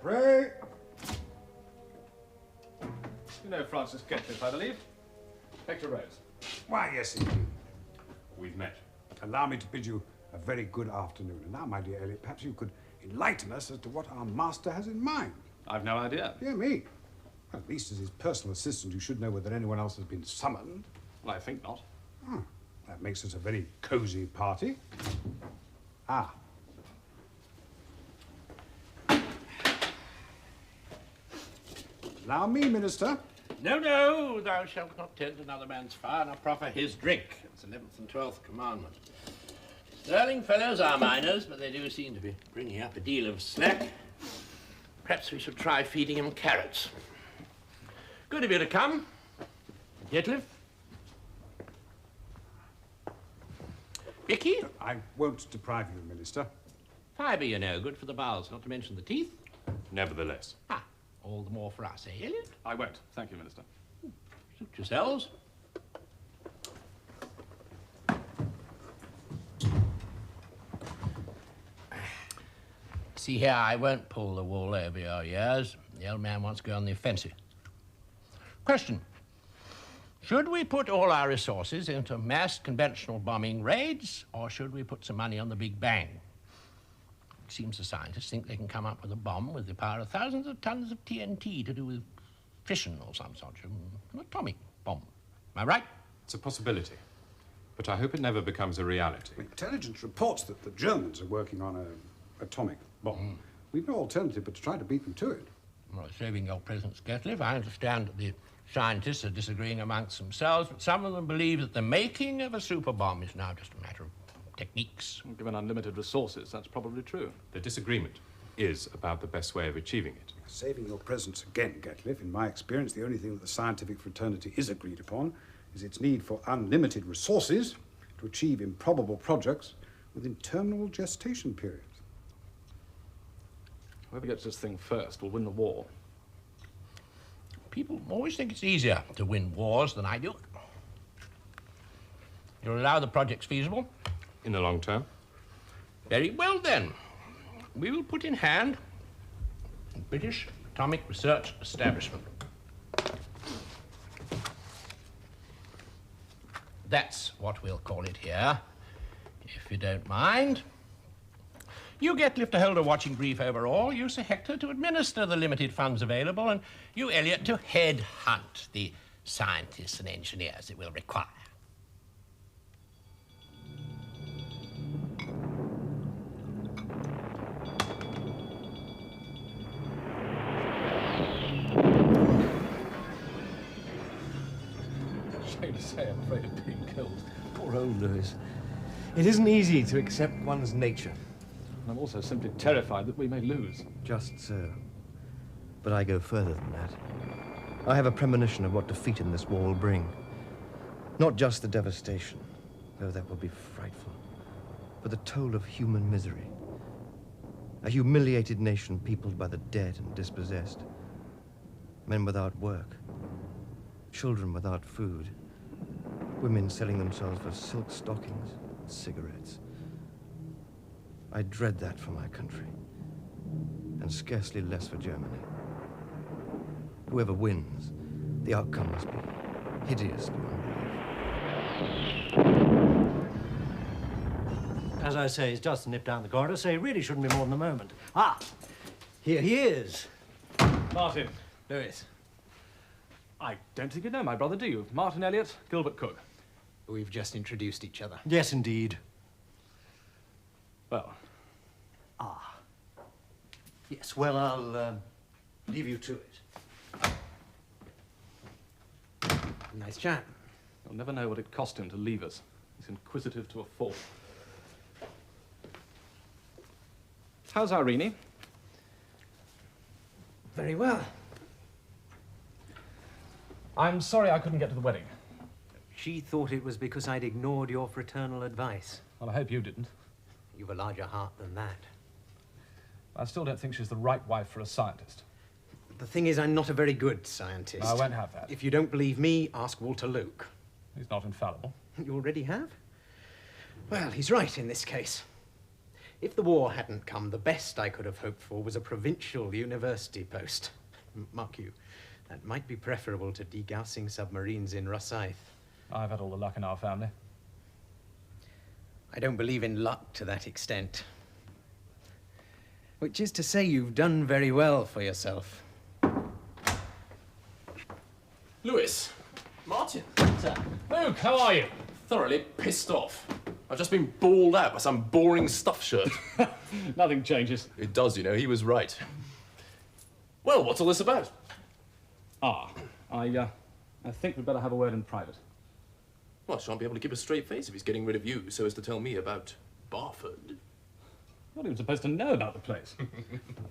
Pray. You know Francis Getcliffe, I believe. Hector Rose. Why, yes, indeed. We've met. Allow me to bid you a very good afternoon. And now, my dear Elliot, perhaps you could enlighten us as to what our master has in mind. I've no idea. Dear me. Well, at least as his personal assistant, you should know whether anyone else has been summoned. Well, I think not. Oh, that makes us a very cosy party. Ah. Allow me, Minister. No, no, thou shalt not tend another man's fire, nor proffer his drink. It's 11th and 12th commandment. Sterling fellows are miners, but they do seem to be bringing up a deal of slack. Perhaps we should try feeding him carrots. Good of you to come. Getcliffe? Vicky? I won't deprive you, Minister. Fibre, you know, good for the bowels, not to mention the teeth. Nevertheless. Ah, all the more for us, eh, Elliot? I won't. Thank you, Minister. Suit yourselves. See here, I won't pull the wool over your ears. The old man wants to go on the offensive. Question. Should we put all our resources into mass conventional bombing raids, or should we put some money on the Big Bang? It seems the scientists think they can come up with a bomb with the power of thousands of tons of TNT to do with fission or some sort of an atomic bomb. Am I right? It's a possibility, but I hope it never becomes a reality. Intelligence reports that the Germans are working on an atomic bomb. We've no alternative but to try to beat them to it. Well, saving your presence, Getcliffe, I understand that the scientists are disagreeing amongst themselves, but some of them believe that the making of a super bomb is now just a matter of techniques. Given unlimited resources, that's probably true. The disagreement is about the best way of achieving it. Saving your presence again, Getcliffe, in my experience, the only thing that the scientific fraternity is agreed upon is its need for unlimited resources to achieve improbable projects with interminable gestation periods. Whoever gets this thing first will win the war. People always think it's easier to win wars than I do. You'll allow the project's feasible? In the long term? Very well, then. We will put in hand the British Atomic Research Establishment. That's what we'll call it here, if you don't mind. You, Getcliffe, to hold a watching brief over all. You, Sir Hector, to administer the limited funds available, and you, Elliot, to head-hunt the scientists and engineers it will require. Shame to say, I'm afraid of being killed. Poor old Lewis. It isn't easy to accept one's nature. And I'm also simply terrified that we may lose. Just so. But I go further than that. I have a premonition of what defeat in this war will bring. Not just the devastation, though that will be frightful, but the toll of human misery. A humiliated nation peopled by the dead and dispossessed. Men without work. Children without food. Women selling themselves for silk stockings and cigarettes. I dread that for my country, and scarcely less for Germany. Whoever wins, the outcome must be hideous beyond belief. As I say, he's just nipped down the corridor, so he really shouldn't be more than a moment. Ah, here he is. Martin. Lewis. I don't think you know my brother, do you? Martin Elliot, Gilbert Cook. We've just introduced each other. Yes, indeed. Well. Ah. Yes, well, I'll leave you to it. Nice chap. You'll never know what it cost him to leave us. He's inquisitive to a fault. How's Irene? Very well. I'm sorry I couldn't get to the wedding. She thought it was because I'd ignored your fraternal advice. Well, I hope you didn't. You've a larger heart than that. I still don't think she's the right wife for a scientist. The thing is, I'm not a very good scientist. I won't have that. If you don't believe me, ask Walter Luke. He's not infallible. You already have? Well, he's right in this case. If the war hadn't come, the best I could have hoped for was a provincial university post. Mark you, that might be preferable to degaussing submarines in Rosyth. I've had all the luck in our family. I don't believe in luck to that extent. Which is to say, you've done very well for yourself. Lewis, Martin, Luke, how are you? thoroughly pissed off. I've just been bawled out by some boring stuff shirt. Nothing changes. It does, you know, he was right. Well, what's all this about? I think we'd better have a word in private. Well, I shan't be able to keep a straight face if he's getting rid of you so as to tell me about Barford. I'm not even supposed to know about the place.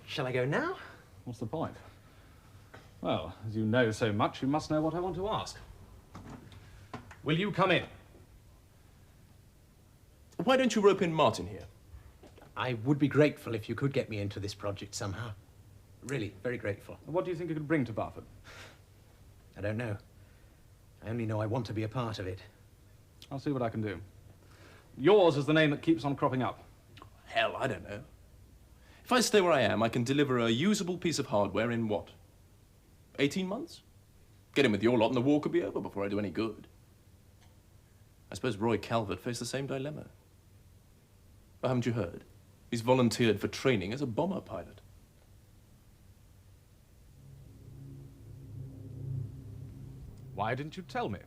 Shall I go now? What's the point? Well, as you know so much, you must know what I want to ask. Will you come in? Why don't you rope in Martin here? I would be grateful if you could get me into this project somehow. Really, very grateful. What do you think you could bring to Barford? I don't know. I only know I want to be a part of it. I'll see what I can do. Yours is the name that keeps on cropping up. Hell, I don't know. If I stay where I am, I can deliver a usable piece of hardware in what? 18 months? Get in with your lot and the war could be over before I do any good. I suppose Roy Calvert faced the same dilemma. But haven't you heard? He's volunteered for training as a bomber pilot. Why didn't you tell me?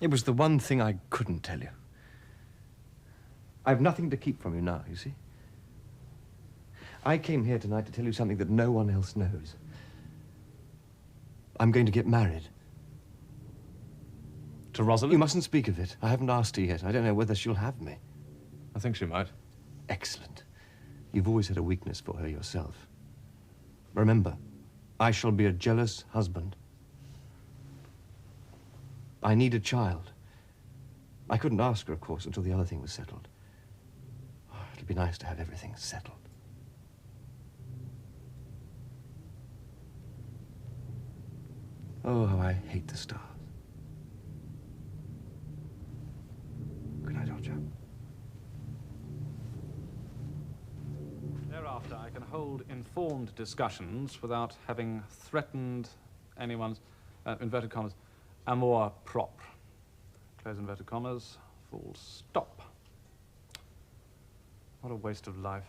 It was the one thing I couldn't tell you. I've nothing to keep from you now, you see. I came here tonight to tell you something that no one else knows. I'm going to get married. To Rosalind? You mustn't speak of it. I haven't asked her yet. I don't know whether she'll have me. I think she might. Excellent. You've always had a weakness for her yourself. Remember, I shall be a jealous husband. I need a child. I couldn't ask her, of course, until the other thing was settled. Oh, it'll be nice to have everything settled. Oh, how I hate the stars. Good night, old chap. Thereafter, I can hold informed discussions without having threatened anyone's, inverted commas, amour propre. Close inverted commas, full stop. What a waste of life.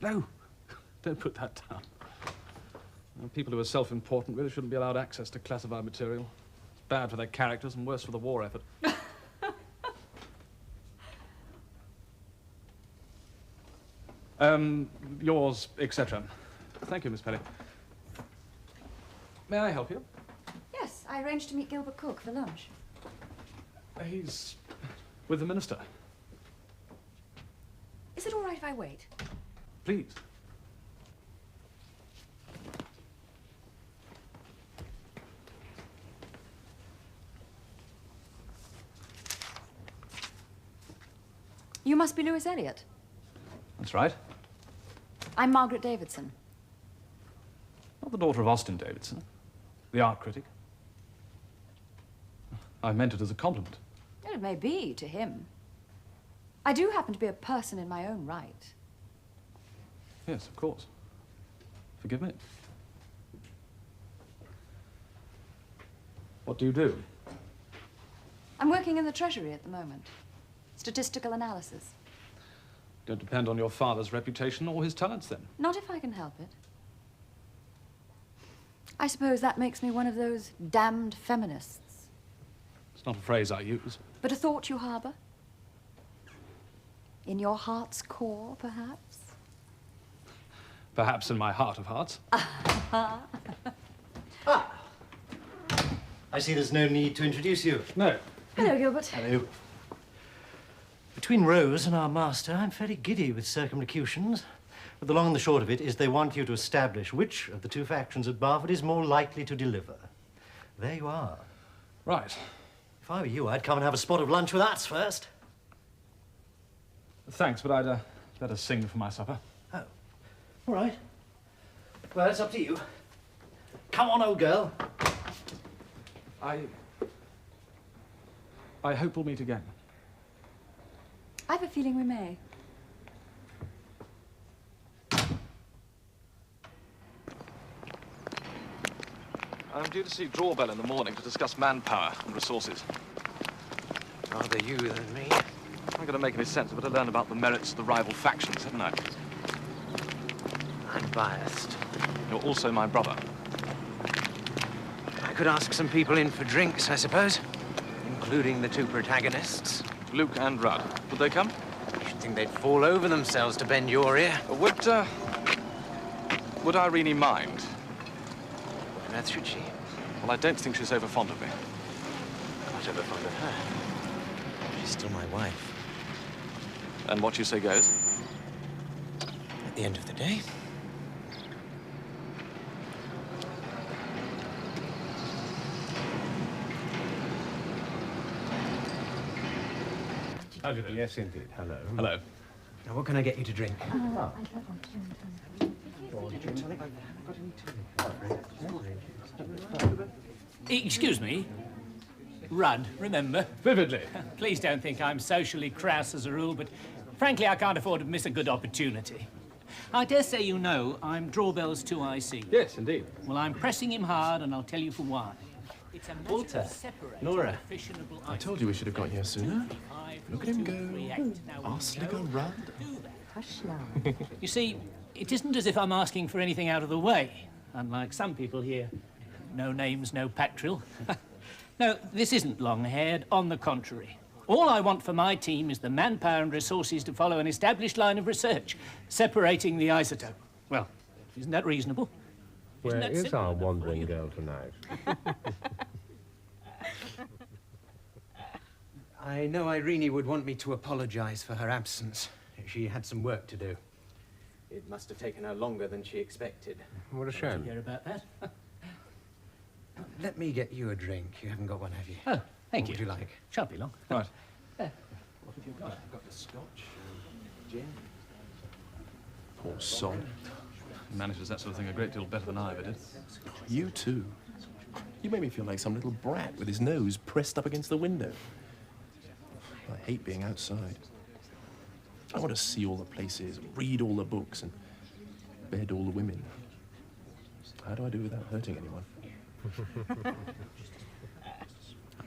No, don't put that down. People who are self-important really shouldn't be allowed access to classified material. It's bad for their characters and worse for the war effort. Yours, etc. Thank you, Miss Pelly. May I help you? Yes, I arranged to meet Gilbert Cook for lunch. He's with the minister. Is it all right if I wait? Please. You must be Lewis Elliot. That's right. I'm Margaret Davidson. Not the daughter of Austin Davidson, the art critic. I meant it as a compliment. It may be to him. I do happen to be a person in my own right. Yes, of course. Forgive me. What do you do? I'm working in the Treasury at the moment. Statistical analysis. Don't depend on your father's reputation or his talents, then. Not if I can help it. I suppose that makes me one of those damned feminists. It's not a phrase I use. But a thought you harbour? In your heart's core, perhaps? Perhaps in my heart of hearts. I see there's no need to introduce you. No. Hello, Gilbert. Hello. Between Rose and our master, I'm fairly giddy with circumlocutions. But the long and the short of it is they want you to establish which of the two factions at Barford is more likely to deliver. There you are. Right. If I were you, I'd come and have a spot of lunch with us first. Thanks, but I'd better sing for my supper. Oh. All right. Well, it's up to you. Come on, old girl. I hope we'll meet again. I have a feeling we may. I'm due to see Drawbell in the morning to discuss manpower and resources. Rather you than me. I'm going to make any sense. I better learn about the merits of the rival factions, haven't I? I'm biased. You're also my brother. I could ask some people in for drinks, I suppose, including the two protagonists. Luke and Rudd. Would they come? You should think they'd fall over themselves to bend your ear. Would Irene mind? What on earth should she? Well, I don't think she's over fond of me. I'm not over fond of her. She's still my wife. And what you say goes? At the end of the day. How do you do? Yes, indeed. Hello. Hello. Now, what can I get you to drink? Excuse me. Rudd, remember? Vividly. Please don't think I'm socially crass as a rule, but frankly, I can't afford to miss a good opportunity. I dare say you know I'm Drawbell's 2IC. Yes, indeed. Well, I'm pressing him hard, and I'll tell you for why. It's a matter Walter, of separating Nora. the fissionable I told you we should have got here sooner. Look at him go. Ask like a Rudd. You see, it isn't as if I'm asking for anything out of the way, unlike some people here. No names, no patril. No, this isn't long-haired, on the contrary. All I want for my team is the manpower and resources to follow an established line of research, separating the isotope. Well, isn't that reasonable? Where is our wandering girl tonight? I know Irene would want me to apologize for her absence. She had some work to do. It must have taken her longer than she expected. What a Did shame. you hear about that? Let me get you a drink. You haven't got one, have you? Oh, thank What you. would you like? Shan't be long. Right. What have you got? I've got the scotch, gin. Poor sod. He manages that sort of thing a great deal better than I ever did. You too. You make me feel like some little brat with his nose pressed up against the window. I hate being outside. I want to see all the places, read all the books, and bed all the women. How do I do without hurting anyone? I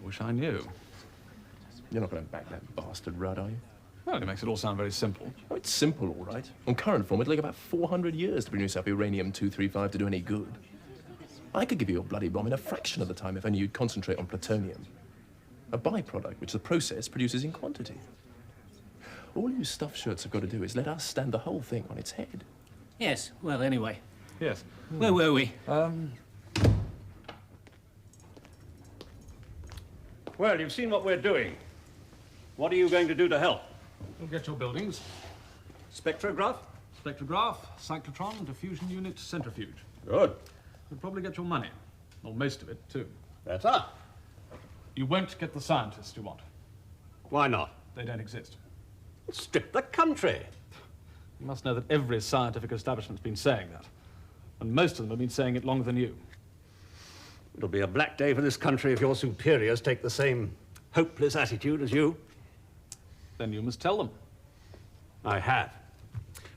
wish I knew. You're not going to back that bastard Rudd, are you? Well, it makes it all sound very simple. Oh, it's simple, all right. On current form, it'll take about 400 years to produce up uranium-235 to do any good. I could give you a bloody bomb in a fraction of the time if only you'd concentrate on plutonium. A byproduct which the process produces in quantity. All you stuffed shirts have got to do is let us stand the whole thing on its head. Yes, well, anyway. Yes. Where were we? Well, you've seen what we're doing. What are you going to do to help? You'll get your buildings. Spectrograph? Spectrograph, cyclotron, diffusion unit, centrifuge. Good. You'll probably get your money. Or most of it, too. Better. You won't get the scientists you want. Why not? They don't exist. Strip the country. You must know that every scientific establishment's been saying that. And most of them have been saying it longer than you. It'll be a black day for this country if your superiors take the same hopeless attitude as you. Then you must tell them. I have.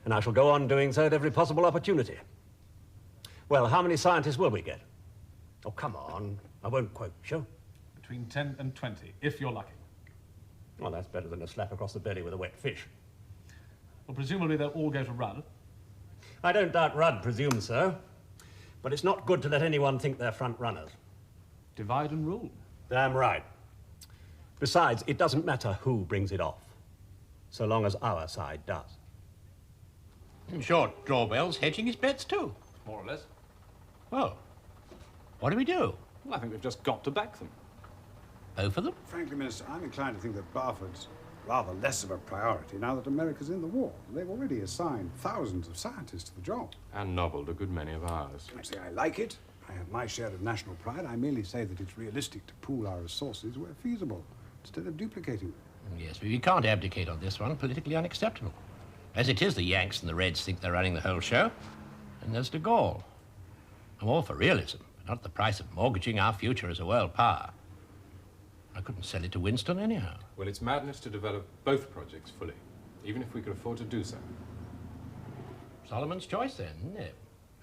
And I shall go on doing so at every possible opportunity. Well, how many scientists will we get? Oh, come on. I won't quote you. Between 10 and 20, if you're lucky. Well, that's better than a slap across the belly with a wet fish. Well, presumably they'll all go to Rudd. I don't doubt Rudd presumes so. But it's not good to let anyone think they're front runners. Divide and rule. Damn right. Besides, it doesn't matter who brings it off, so long as our side does. In short, Drawbell's hedging his bets too. More or less. Oh. What do we do? Well, I think we've just got to back them. Both of them? Frankly, Minister, I'm inclined to think that Barford's rather less of a priority now that America's in the war. They've already assigned thousands of scientists to the job. And nobbled a good many of ours. I say I like it. I have my share of national pride. I merely say that it's realistic to pool our resources where feasible, instead of duplicating them. Yes, but we can't abdicate on this one. Politically unacceptable. As it is, the Yanks and the Reds think they're running the whole show. And there's de Gaulle. I'm all for realism, but not at the price of mortgaging our future as a world power. I couldn't sell it to Winston anyhow. Well, it's madness to develop both projects fully, even if we could afford to do so. Solomon's choice then, isn't it?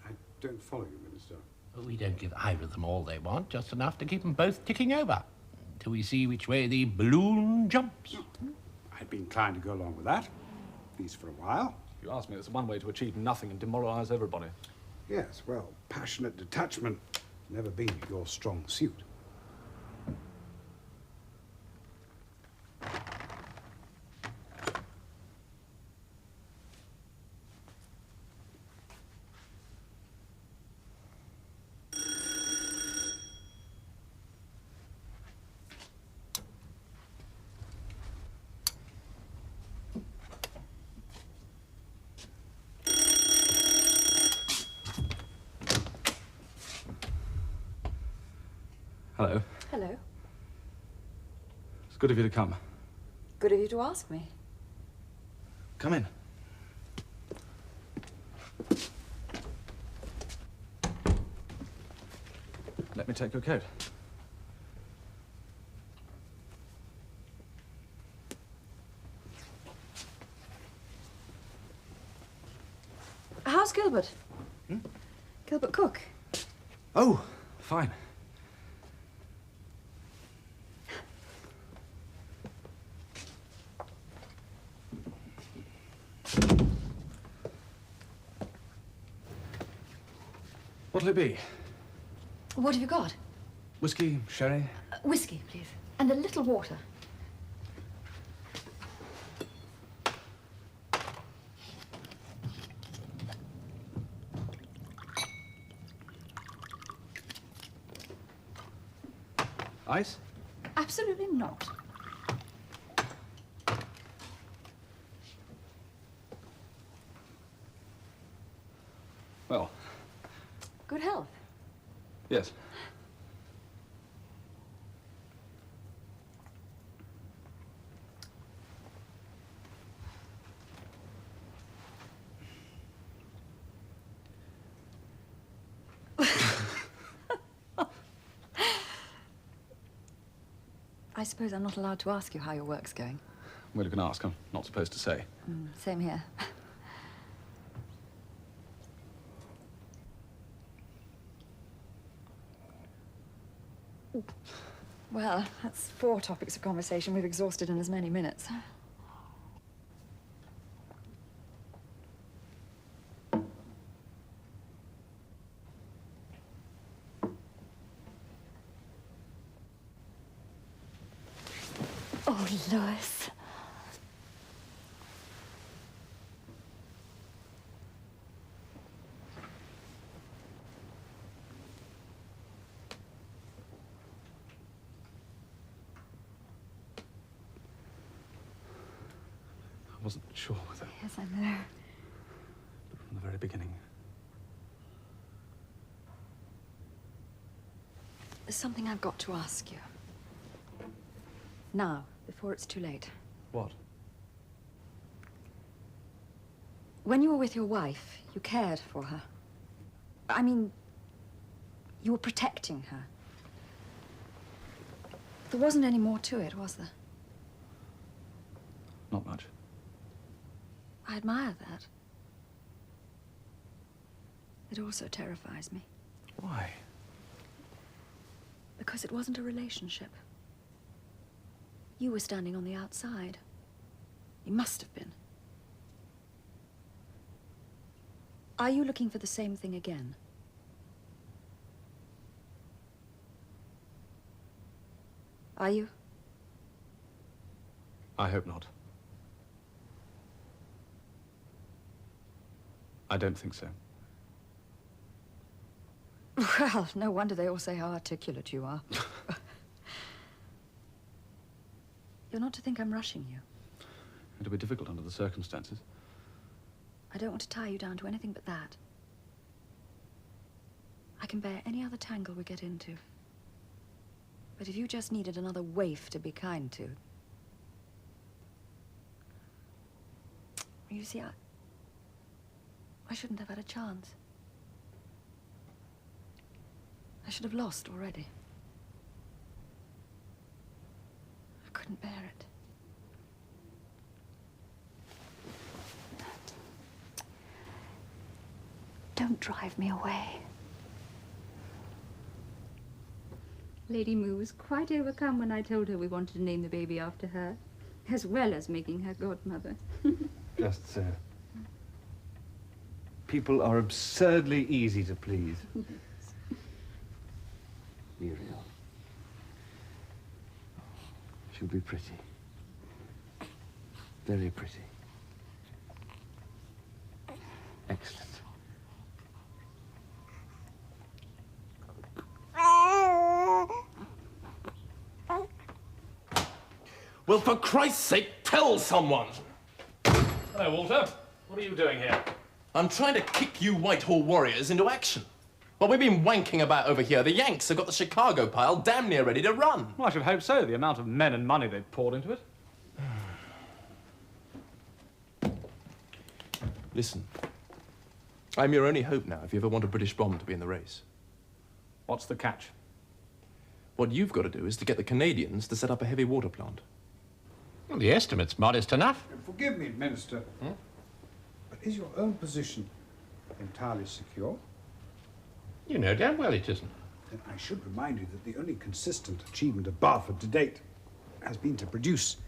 I don't follow you, Minister. We don't give either of them all they want, just enough to keep them both ticking over, till we see which way the balloon jumps. I'd be inclined to go along with that, at least for a while. If you ask me, it's one way to achieve nothing and demoralise everybody. Yes, well, passionate detachment has never been your strong suit. Hello. Hello. It's good of you to come. Good of you to ask me. Come in. Let me take your coat. How's Gilbert? Gilbert Cook. Oh, fine. What'll it be? What have you got? Whiskey, sherry? Whiskey, please. And a little water. Ice? Absolutely not. Well, Good health. yes. I suppose I'm not allowed to ask you how your work's going. Well, you can ask. I'm not supposed to say. Same here. Well, that's 4 topics of conversation we've exhausted in as many minutes. Oh, Louis. I wasn't sure whether, Yes, I know. from the very beginning. There's something I've got to ask you. Now, before it's too late. What? When you were with your wife, you cared for her. I mean, you were protecting her. There wasn't any more to it, was there? Not much. I admire that. It also terrifies me. Why? Because it wasn't a relationship. You were standing on the outside. You must have been. Are you looking for the same thing again? Are you? I hope not. I don't think so. Well, no wonder they all say how articulate you are. You're not to think I'm rushing you. It'll be difficult under the circumstances. I don't want to tie you down to anything but that. I can bear any other tangle we get into. But if you just needed another waif to be kind to... You see, I shouldn't have had a chance. I should have lost already. I couldn't bear it. Don't drive me away. Lady Moo was quite overcome when I told her we wanted to name the baby after her, as well as making her godmother. Just so. People are absurdly easy to please. Muriel. She'll be pretty. Very pretty. Excellent. Well, for Christ's sake, tell someone! Hello, Walter. What are you doing here? I'm trying to kick you Whitehall warriors into action. Well, we've been wanking about over here. The Yanks have got the Chicago pile damn near ready to run. Well, I should hope so, the amount of men and money they've poured into it. Listen, I'm your only hope now if you ever want a British bomb to be in the race. What's the catch? What you've got to do is to get the Canadians to set up a heavy water plant. Well, the estimate's modest enough. Forgive me, Minister, but is your own position entirely secure? You know damn well it isn't. Then I should remind you that the only consistent achievement of Barford to date has been to produce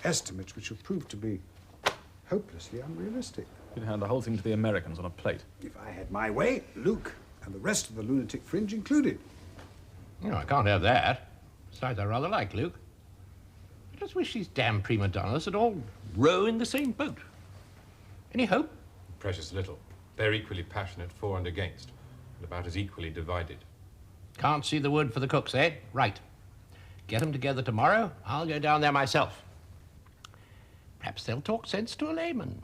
estimates which have proved to be hopelessly unrealistic. You'd hand the whole thing to the Americans on a plate. If I had my way, Luke and the rest of the lunatic fringe included. No, I can't have that. Besides, I rather like Luke. I just wish these damn prima donnas had all row in the same boat. Any hope? Precious little. They're equally passionate for and against, and about as equally divided. Can't see the wood for the cooks, eh? Right. Get them together tomorrow. I'll go down there myself. Perhaps they'll talk sense to a layman.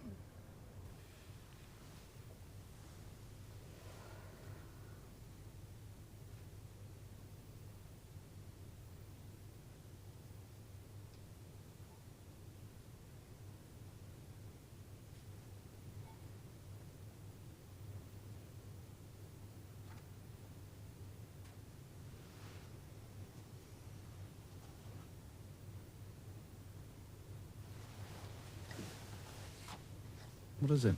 What is it?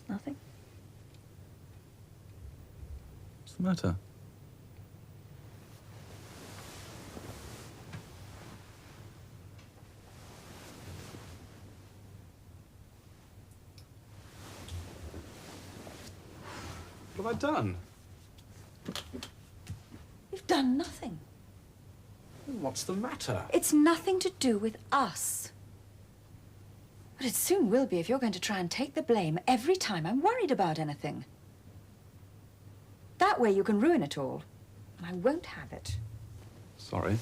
Nothing. What's the matter? What have I done? You've done nothing. What's the matter? It's nothing to do with us. But it soon will be if you're going to try and take the blame every time I'm worried about anything. That way you can ruin it all, and I won't have it. Sorry.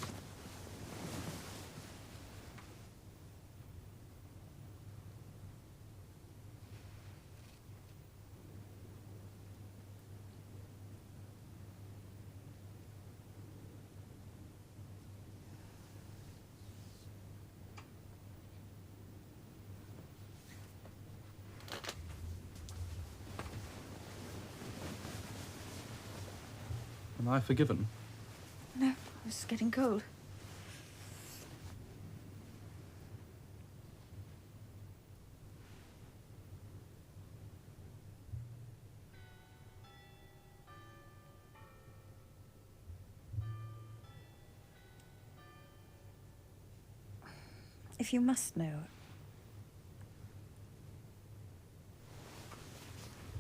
Am I forgiven? No, it's getting cold. If you must know,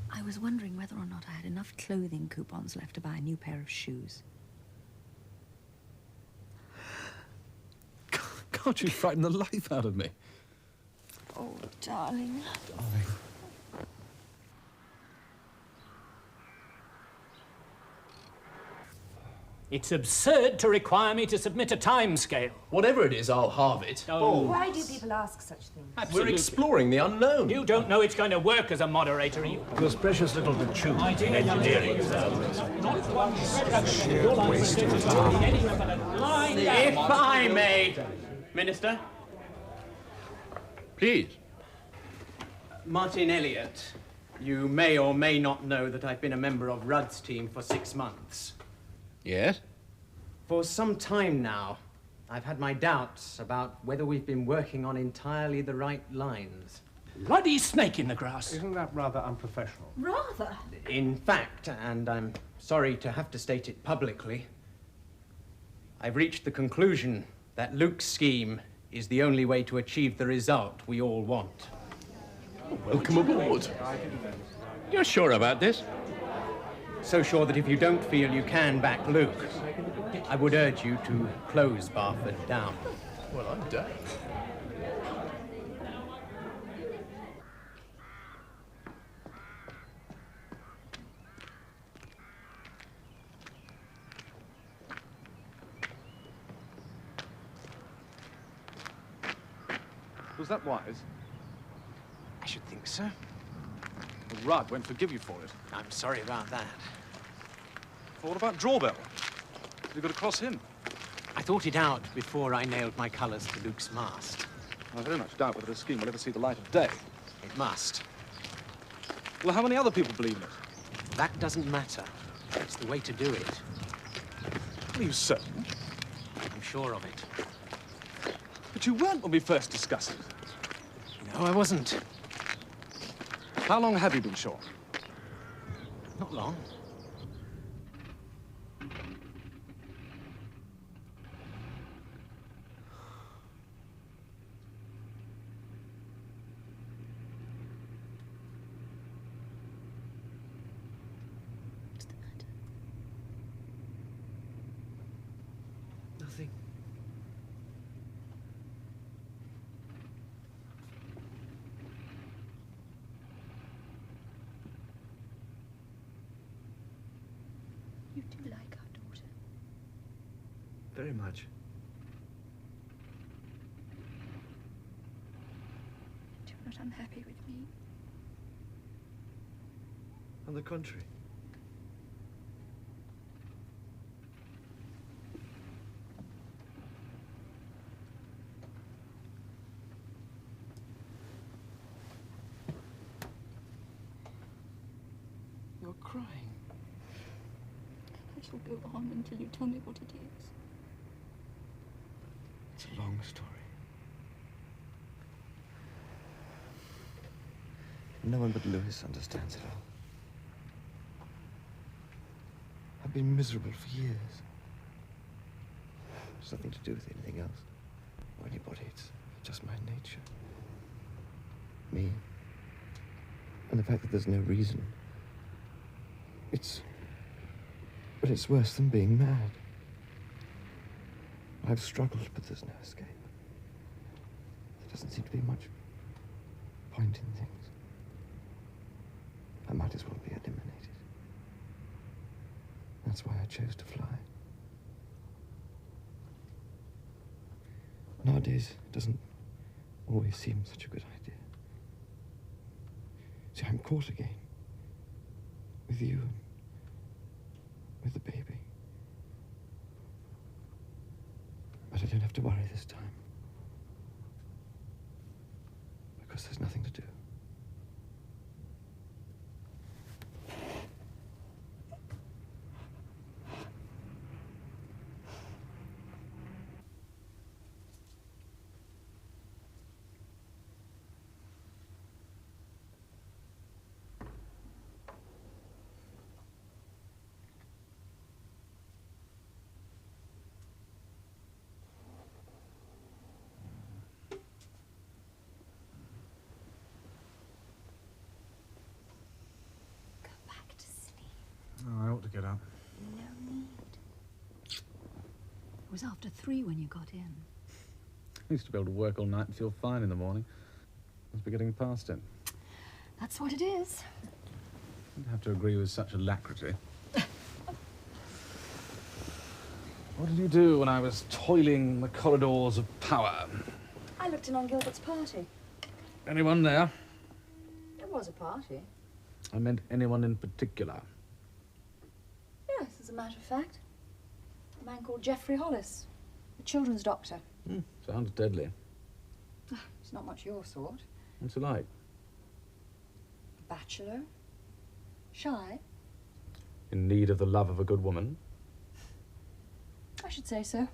I was wondering whether or not I had enough clothing coupons left to buy a new pair of shoes. Can't you frighten the life out of me? Oh, darling. It's absurd to require me to submit a time scale. Whatever it is, I'll halve it. Oh. Why do people ask such things? Absolutely. We're exploring the unknown. You don't know it's going to work as a moderator, you. There's precious little to chew in engineering. If I may, Minister. Please. Martin Elliott, you may or may not know that I've been a member of Rudd's team for 6 months. Yes? For some time now, I've had my doubts about whether we've been working on entirely the right lines. Bloody snake in the grass. Isn't that rather unprofessional? Rather. In fact, and I'm sorry to have to state it publicly, I've reached the conclusion that Luke's scheme is the only way to achieve the result we all want. Welcome aboard. You're sure about this? So sure that if you don't feel you can back Luke, I would urge you to close Barford down. Well, I'm damned. Was that wise? I should think so. Well, Rudd won't forgive you for it. I'm sorry about that. Well, what about Drawbell? You've got to cross him. I thought it out before I nailed my colours to Luke's mast. I very much doubt whether the scheme will ever see the light of day. It must. Well, how many other people believe in it? That doesn't matter. It's the way to do it. Are you certain? I'm sure of it. But you weren't when we first discussed it. No, I wasn't. How long have you been sure? Not long. What's the matter? Nothing. You do like our daughter. Very much. You're not unhappy with me. On the contrary. You're crying. I shall go on until you tell me what it is. It's a long story. No one but Lewis understands it all. I've been miserable for years. It's nothing to do with anything else or anybody. It's just my nature. Me. And the fact that there's no reason. But it's worse than being mad. I've struggled, but there's no escape. There doesn't seem to be much point in things. I might as well be eliminated. That's why I chose to fly. Nowadays, it doesn't always seem such a good idea. See, I'm caught again. With you and with the baby. But I don't have to worry this time. Because there's nothing to do. Oh, I ought to get up. No need. It was after 3 when you got in. I used to be able to work all night and feel fine in the morning. Must be getting past it. That's what it is. I'd have to agree with such alacrity. What did you do when I was toiling the corridors of power? I looked in on Gilbert's party. Anyone there? There was a party. I meant anyone in particular. Yes, as a matter of fact. A man called Geoffrey Hollis, a children's doctor. Sounds deadly. He's not much your sort. What's he like? A bachelor. Shy. In need of the love of a good woman? I should say so.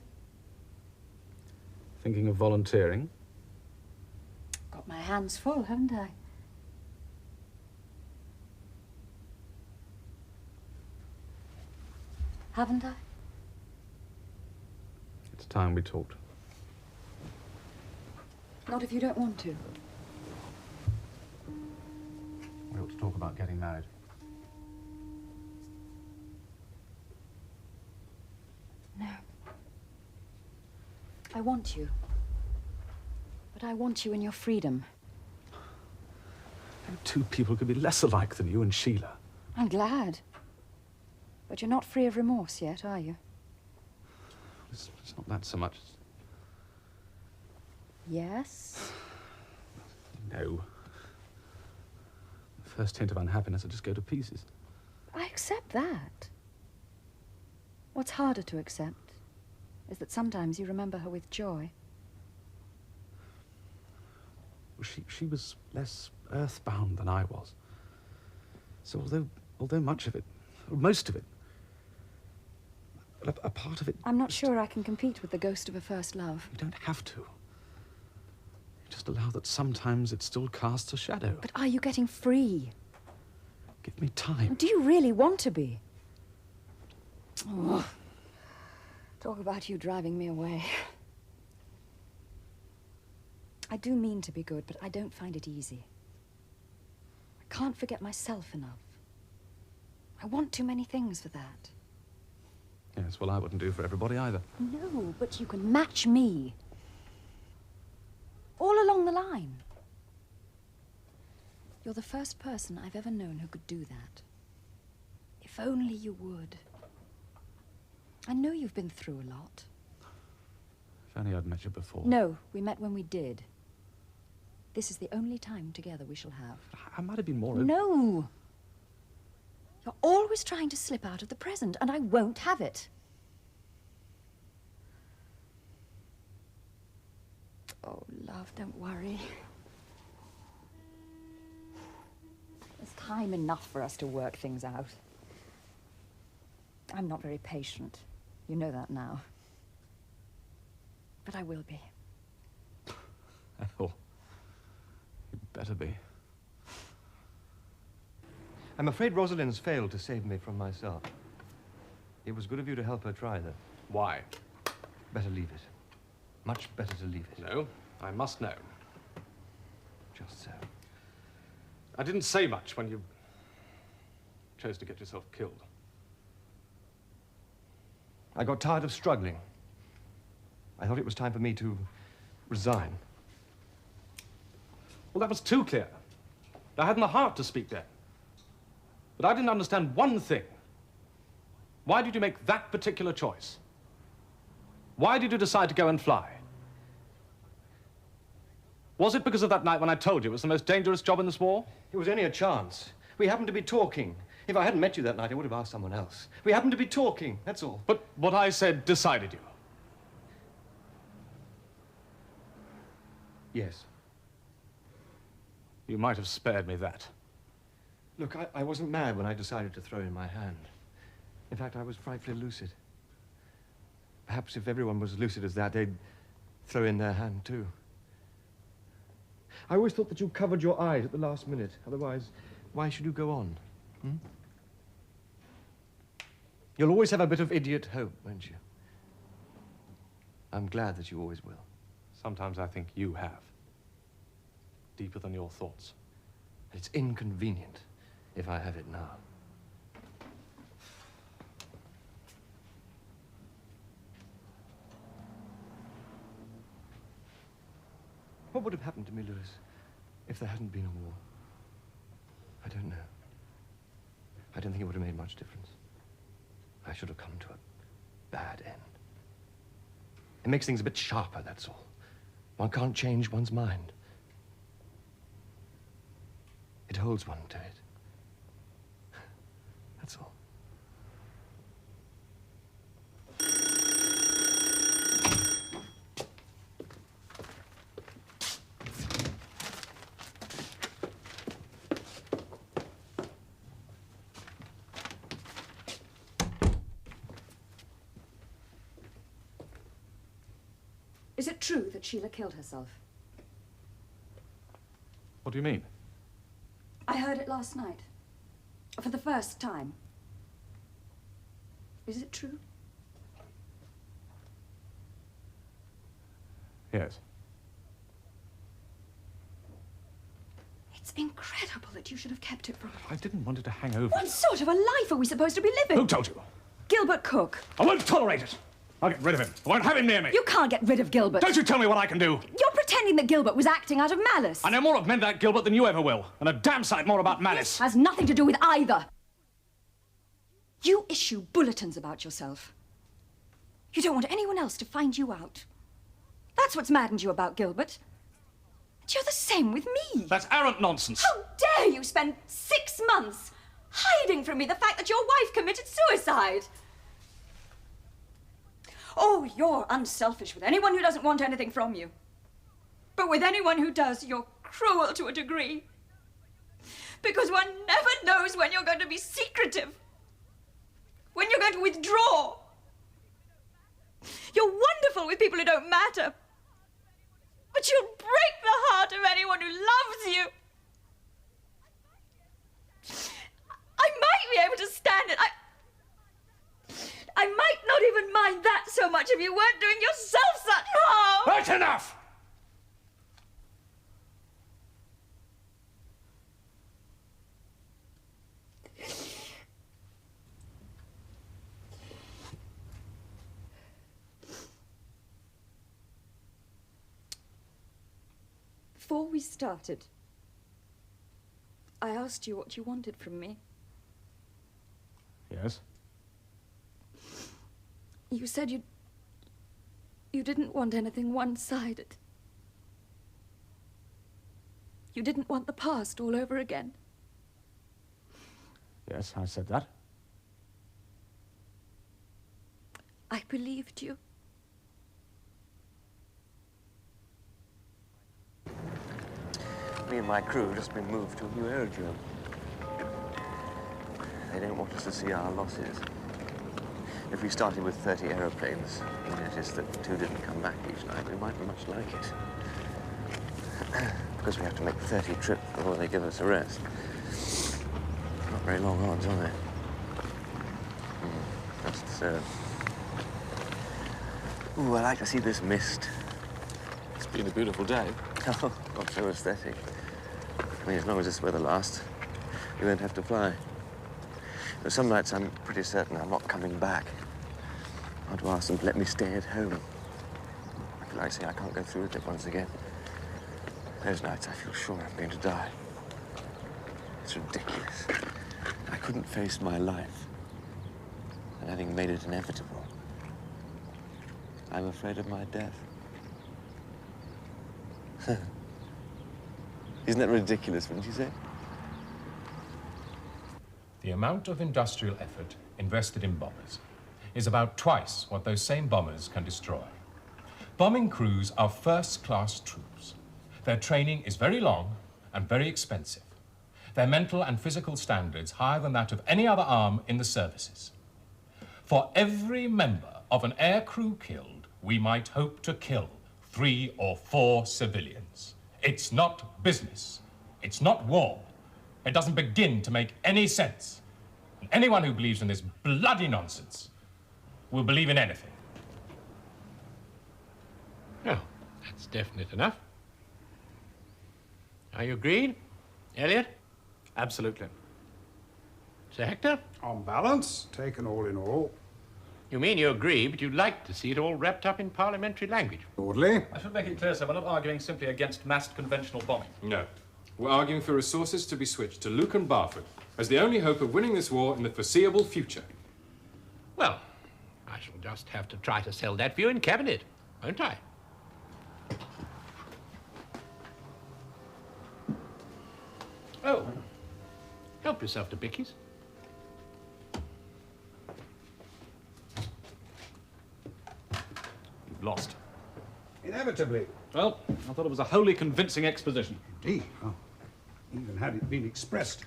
Thinking of volunteering? Got my hands full, haven't I? Haven't I? time we talked. Not if you don't want to. We ought to talk about getting married. No. I want you. But I want you in your freedom. No two people could be less alike than you and Sheila. I'm glad. But you're not free of remorse yet, are you? It's not that so much. Yes? No. The first hint of unhappiness will just go to pieces. I accept that. What's harder to accept is that sometimes you remember her with joy. She was less earthbound than I was. So although much of it, or most of it, a part of it... I'm not sure I can compete with the ghost of a first love. You don't have to. You just allow that sometimes it still casts a shadow. But are you getting free? Give me time. Do you really want to be? Oh, talk about you driving me away. I do mean to be good, but I don't find it easy. I can't forget myself enough. I want too many things for that. Yes, well, I wouldn't do for everybody either. No, but you can match me. All along the line. You're the first person I've ever known who could do that. If only you would. I know you've been through a lot. If only I'd met you before. No, we met when we did. This is the only time together we shall have. I might have been more... No! You're always trying to slip out of the present, and I won't have it. Oh, love, don't worry. There's time enough for us to work things out. I'm not very patient. You know that now. But I will be. Ethel, you'd better be. I'm afraid Rosalind's failed to save me from myself. It was good of you to help her try, though. Why? Better leave it. Much better to leave it. No, I must know. Just so. I didn't say much when you chose to get yourself killed. I got tired of struggling. I thought it was time for me to resign. Well, that was too clear. I hadn't the heart to speak then. But I didn't understand one thing. Why did you make that particular choice? Why did you decide to go and fly? Was it because of that night when I told you it was the most dangerous job in this war? It was only a chance. We happened to be talking. If I hadn't met you that night, I would have asked someone else. We happened to be talking, that's all. But what I said decided you. Yes. You might have spared me that. Look, I wasn't mad when I decided to throw in my hand. In fact, I was frightfully lucid. Perhaps if everyone was as lucid as that, they'd throw in their hand, too. I always thought that you covered your eyes at the last minute. Otherwise, why should you go on? Hmm? You'll always have a bit of idiot hope, won't you? I'm glad that you always will. Sometimes I think you have. Deeper than your thoughts. It's inconvenient if I have it now. What would have happened to me, Lewis, if there hadn't been a war? I don't know. I don't think it would have made much difference. I should have come to a bad end. It makes things a bit sharper, that's all. One can't change one's mind. It holds one to it. That's all. Is it true that Sheila killed herself? What do you mean? I heard it last night. For the first time. Is it true? Yes. It's incredible that you should have kept it from me. I didn't want it to hang over. What sort of a life are we supposed to be living? Who told you? Gilbert Cook. I won't tolerate it. I'll get rid of him. I won't have him near me. You can't get rid of Gilbert. Don't you tell me what I can do. You're pretending that Gilbert was acting out of malice. I know more of men like Gilbert than you ever will, and a damn sight more about malice. This has nothing to do with either. You issue bulletins about yourself. You don't want anyone else to find you out. That's what's maddened you about Gilbert. And you're the same with me. That's arrant nonsense. How dare you spend 6 months hiding from me the fact that your wife committed suicide? Oh, you're unselfish with anyone who doesn't want anything from you. But with anyone who does, you're cruel to a degree. Because one never knows when you're going to be secretive. When you're going to withdraw. You're wonderful with people who don't matter. But you'll break the heart of anyone who loves you. I might be able to stand it. I might not even mind that so much if you weren't doing yourself such harm. Right enough! Before we started, I asked you what you wanted from me. Yes? You said you didn't want anything one-sided. You didn't want the past all over again. Yes, I said that. I believed you. Me and my crew have just been moved to a new aerodrome. They don't want us to see our losses. If we started with 30 aeroplanes and noticed that 2 didn't come back each night, we might be much like it. Because we have to make 30 trips before they give us a rest. Not very long odds, are they? Just so. Ooh, I like to see this mist. It's been a beautiful day. Oh, not so aesthetic. I mean, as long as this weather lasts, we won't have to fly. But some nights I'm pretty certain I'm not coming back. I want to ask them to let me stay at home. I feel like saying I can't go through with it once again. Those nights I feel sure I'm going to die. It's ridiculous. I couldn't face my life. And having made it inevitable, I'm afraid of my death. Isn't that ridiculous, wouldn't you say? The amount of industrial effort invested in bombers is about twice what those same bombers can destroy. Bombing crews are first-class troops. Their training is very long and very expensive. Their mental and physical standards higher than that of any other arm in the services. For every member of an air crew killed, we might hope to kill 3 or 4 civilians. It's not business. It's not war. It doesn't begin to make any sense. And anyone who believes in this bloody nonsense will believe in anything. Oh, that's definite enough. Are you agreed, Elliot? Absolutely. Sir Hector? On balance, taken all in all. You mean you agree, but you'd like to see it all wrapped up in parliamentary language? Broadly. I should make it clear, sir, we're not arguing simply against massed conventional bombing. No. We're arguing for resources to be switched to Luke and Barford as the only hope of winning this war in the foreseeable future. Well, I shall just have to try to sell that view in Cabinet, won't I? Oh, help yourself to bickies. You've lost. Inevitably. Well, I thought it was a wholly convincing exposition. Indeed. Oh, even had it been expressed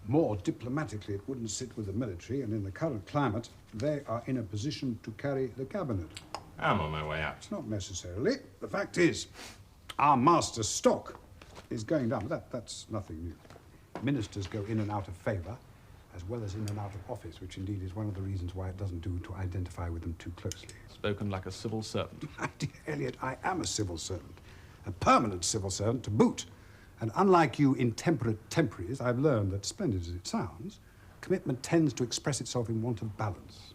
more diplomatically, it wouldn't sit with the military, and in the current climate, they are in a position to carry the cabinet. I'm on my way out. It's not necessarily. The fact is, our master's stock is going down. That's nothing new. Ministers go in and out of favour, as well as in and out of office, which indeed is one of the reasons why it doesn't do to identify with them too closely. Spoken like a civil servant. My dear Elliot, I am a civil servant, a permanent civil servant to boot. And unlike you intemperate temporaries, I've learned that, splendid as it sounds, commitment tends to express itself in want of balance,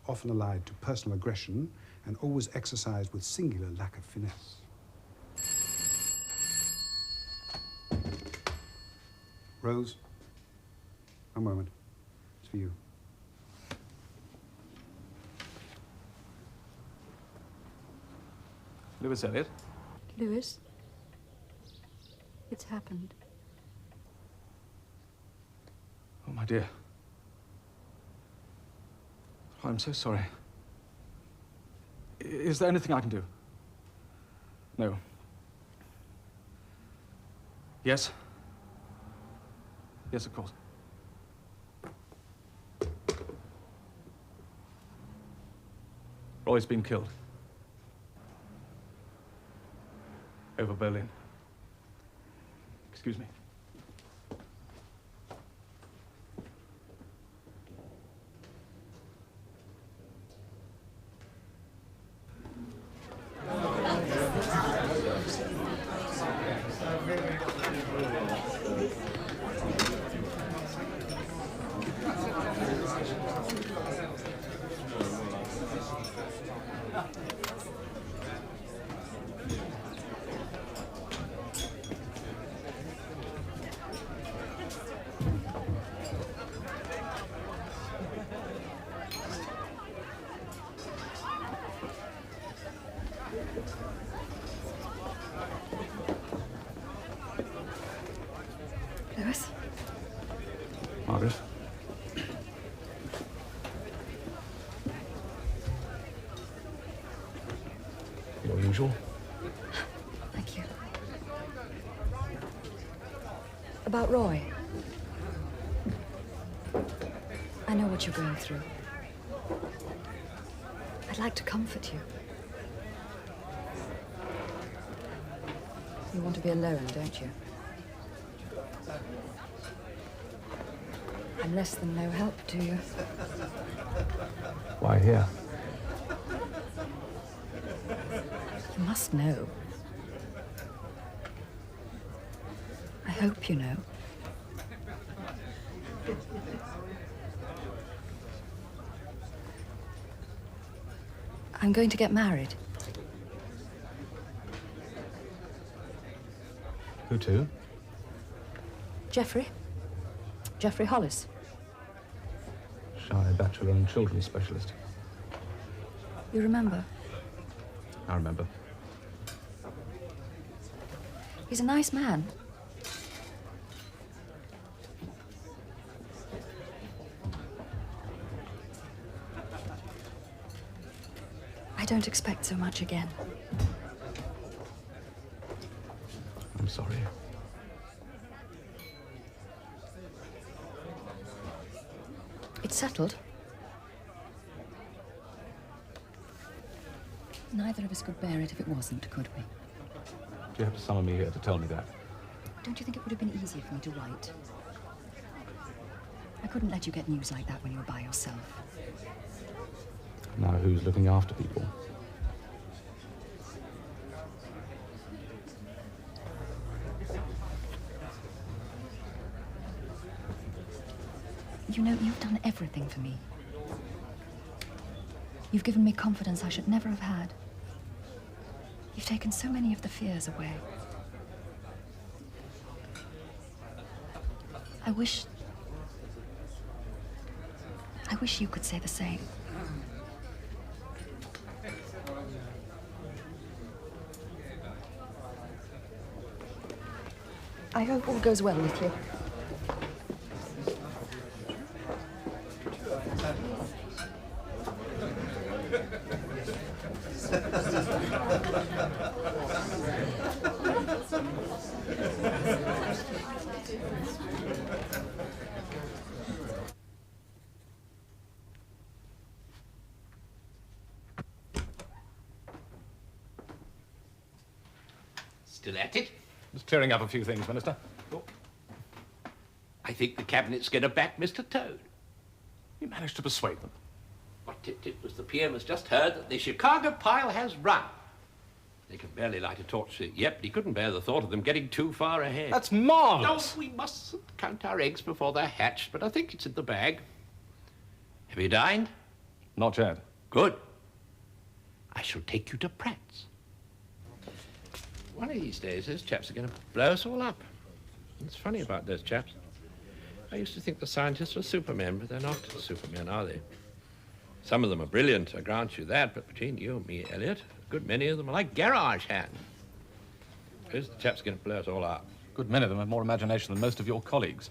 often allied to personal aggression and always exercised with singular lack of finesse. Rose, a moment. It's for you. Lewis Elliot. Lewis, it's happened. Oh, my dear. Oh, I'm so sorry. Is there anything I can do? No. Yes? Yes, of course. Roy's been killed. Over Berlin. Excuse me. Lewis? Margaret? Your usual? Thank you. About Roy. I know what you're going through. I'd like to comfort you. You want to be alone, don't you? I'm less than no help to you. Why here? You must know. I hope you know. I'm going to get married. Who to? Geoffrey Hollis. Shy bachelor and children's specialist. You remember? I remember. He's a nice man. I don't expect so much again. I'm sorry. It's settled. Neither of us could bear it if it wasn't, could we? Do you have to summon me here to tell me that? Don't you think it would have been easier for me to write? I couldn't let you get news like that when you were by yourself. Now who's looking after people? You know, you've done everything for me. You've given me confidence I should never have had. You've taken so many of the fears away. I wish you could say the same. I hope all goes well with you. Still at it? Just clearing up a few things, Minister. Oh. I think the Cabinet's going to back Mr. Toad. You managed to persuade them. What Tip-Tip was the PM has just heard that the Chicago pile has run. They can barely light a torch to it yet, but he couldn't bear the thought of them getting too far ahead. That's marvellous. No, we mustn't count our eggs before they're hatched, but I think it's in the bag. Have you dined? Not yet. Good. I shall take you to Pratt's. One of these days, those chaps are going to blow us all up. It's funny about those chaps. I used to think the scientists were supermen, but they're not supermen, are they? Some of them are brilliant, I grant you that, but between you and me, Elliot, a good many of them are like garage hands. Those chaps are going to blow us all up. A good many of them have more imagination than most of your colleagues.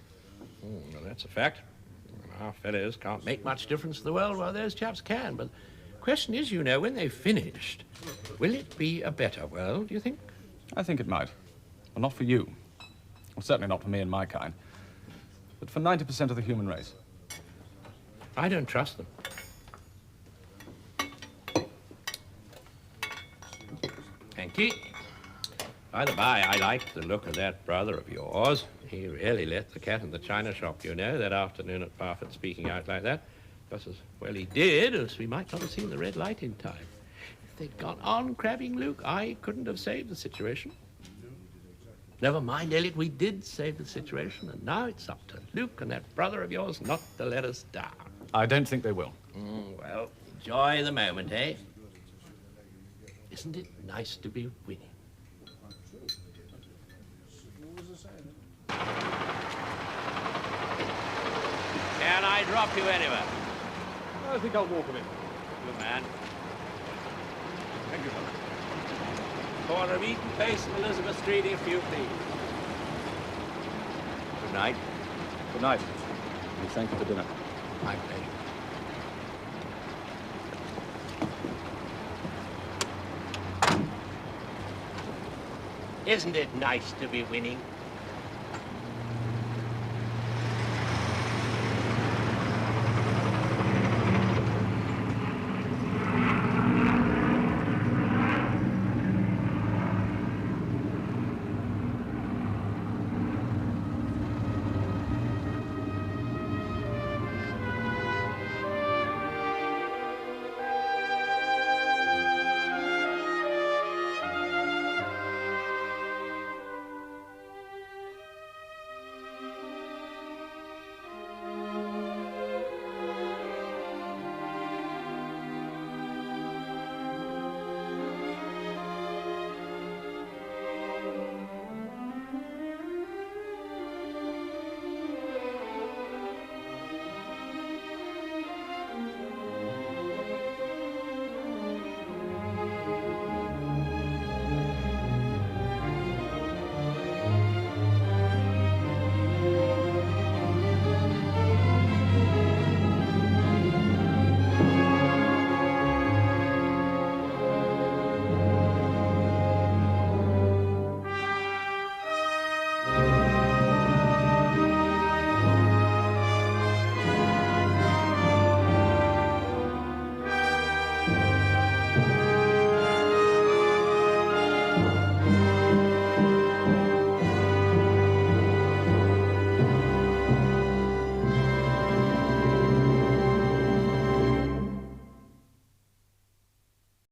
Well, that's a fact. Our fellows can't make much difference to the world while those chaps can, but the question is, you know, when they've finished, will it be a better world, do you think? I think it might. Well, not for you. Well, certainly not for me and my kind. But for 90% of the human race. I don't trust them. Thank you. By the by, I liked the look of that brother of yours. He really let the cat in the china shop, you know, that afternoon at Barford, speaking out like that. Just as well he did, as we might not have seen the red light in time. If they'd gone on crabbing Luke, I couldn't have saved the situation. Never mind, Elliot, we did save the situation, and now it's up to Luke and that brother of yours not to let us down. I don't think they will. Well, enjoy the moment, eh? Isn't it nice to be winning? Can I drop you anywhere? I think I'll walk a bit. Good man. Thank you, sir. Corner of Eaton Place and Elizabeth Street, if you please. Good night. Good night. And thank you for dinner. My pleasure. Isn't it nice to be winning?